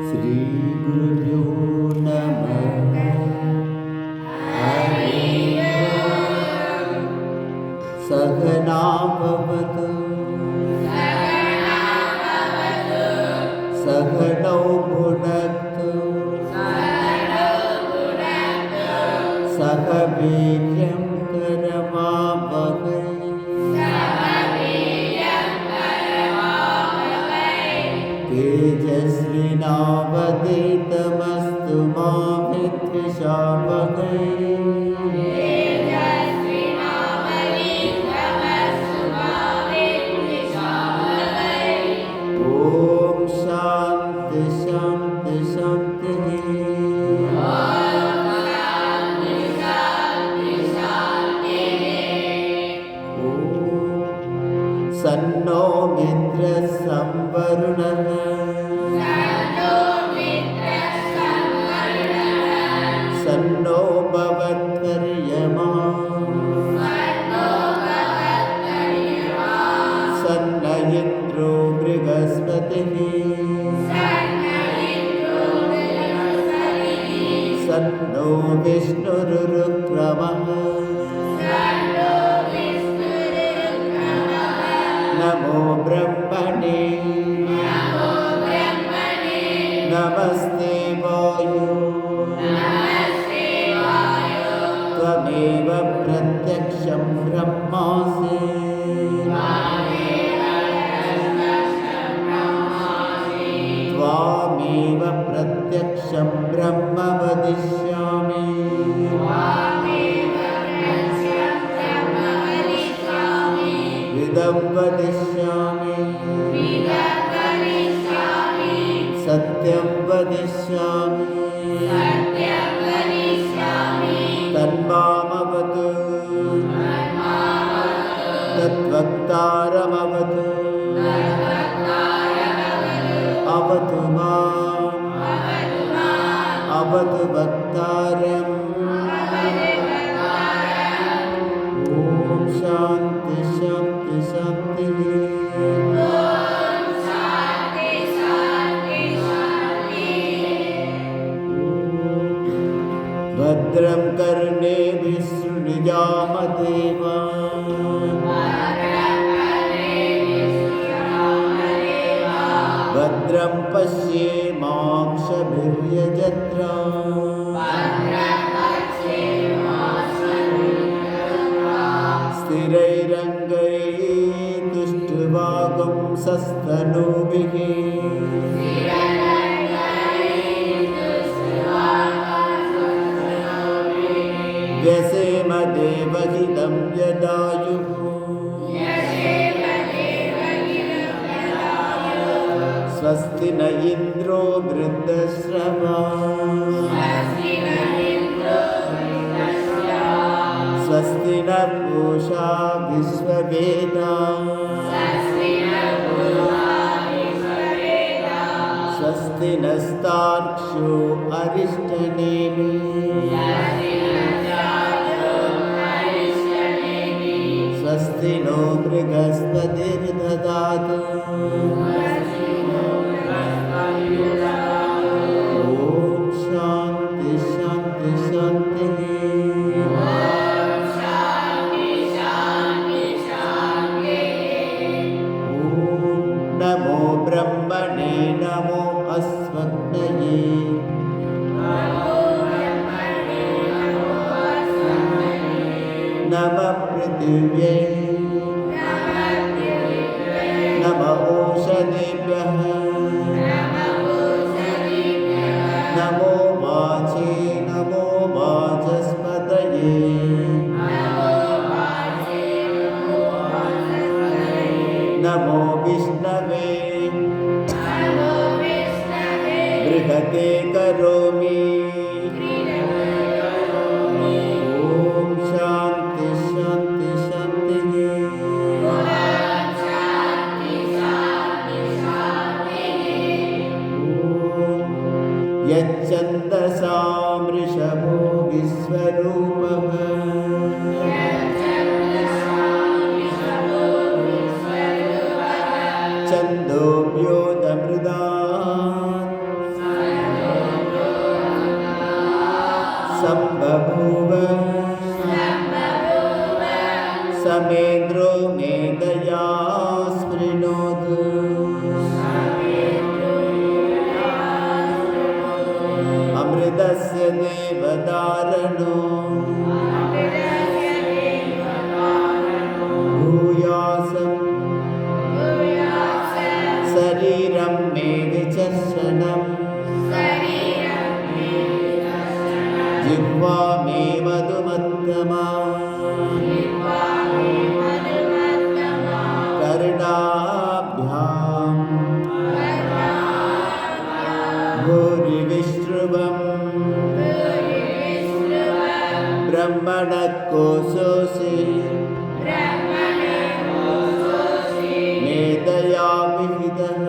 श्रीगुरुभ्यो नमः। हरि ओम्। सहना भवतु सहनौ भुनक्तु सह वीर्यं करवावहै तेजस्विनावधीतमस्तु मा विद्विषावहै। ॐ शान्ति शान्ति शान्तिः। सन्नो मित्रः संवरुणः सन्नो भवत्वर्यमा सन्न इन्द्रो बृहस्पतिः सन्नो विष्णुरुक्रमः नमो ब्रह्मणे नमस्ते वायु त्वमेव प्रत्यक्षं ब्रह्मासि त्वामेव प्रत्यक्षं ब्रह्म वदिष्यामि। इदं वदिष्यामि सत्यं वदिष्यामि तन्मामवतु तद्वक्तारमवतु अवतु माम् अवतु वक्तारम्। ॐ शान्ति शान्ति शान्तिः। भद्रं कर्णेभिः शृणुयाम देवाः भद्रं पश्येमाक्षभिर्यजत्राः स्थिरैरङ्गैस्तुष्ट्वागुंसस्तनूभिः व्यसेम देवहितं यदायुः स्वस्ति न इन्द्रो वृद्धश्रवाः स्वस्ति न पूषा विश्ववेदाः स्वस्ति नस्तार्क्ष्यो अरिष्टनेमिः स्वस्ति नो बृहस्पतिर्दधातु। ॐ शान्ति शान्ति शान्तिः। नमो ब्रह्मणे नमो अस्मद्मये नमः पृथिव्यै नमः ओषधेभ्यः नमो वाचे नमो वाचस्पतये नमो विष्णवे बृहते करोमि। ॐ शान्ति शान्ति शान्तिः। यच्छन्दसां वृषभो विश्वरूपः छन्दोभ्योदमृदात् बभूव समेन्द्रो मेधया स्पृणोतु अमृतस्य देवदारणो भूयासं शरीरं मे विचर्षणम् जिह्वा मे मधुमत्तमा कर्णाभ्यां भूरिविश्रुवम् ब्रह्मणः कोशोऽसि मेधया विहितः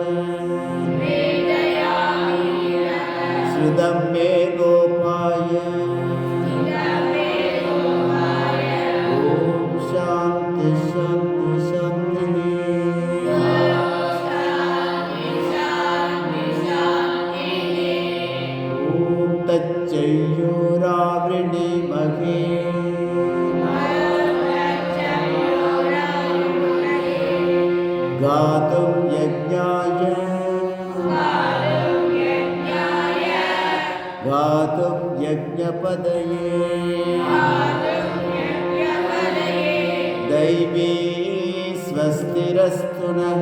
श्रुतं मे गोपाय ॐ शान्ति शान्ति शान्तिः ॐ तच्चयोरावृणीमहे गातुं यज्ञाय गातुं यज्ञपदये दैवी स्वस्तिरस्तु नः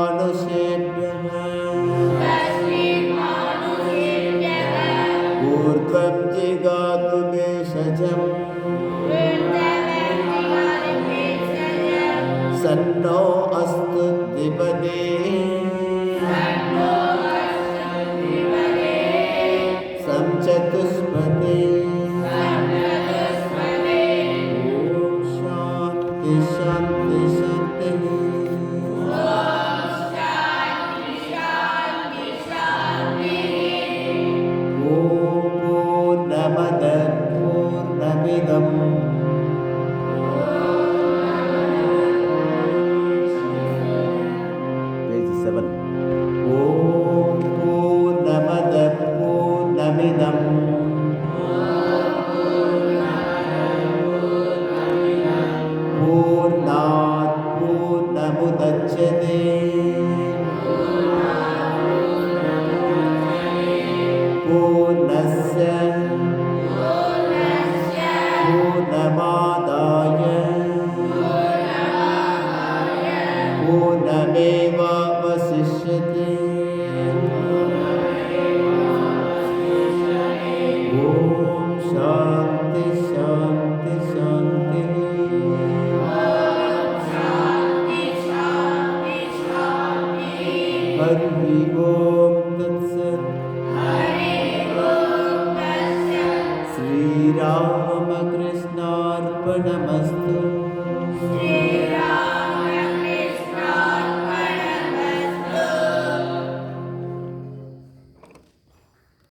स्वस्तिर्मानुषेभ्यः ऊर्ध्वं जिगातु भेषजम् सन्नो अस्तु द्विपदे संचतुष्पदे ॐ शान्ति शान्ति शान्तिः ॐ पूर्णमदः पूर्णमिदम् पूर्णात् पूर्णमुदच्यते पूर्णस्य पूर्णमादाय पूर्णमेवावशिष्यते ॐ शान्ति शान्ति शान्तिः हरि ओम तत्सत् श्रीरामकृष्णार्पणमस्तु।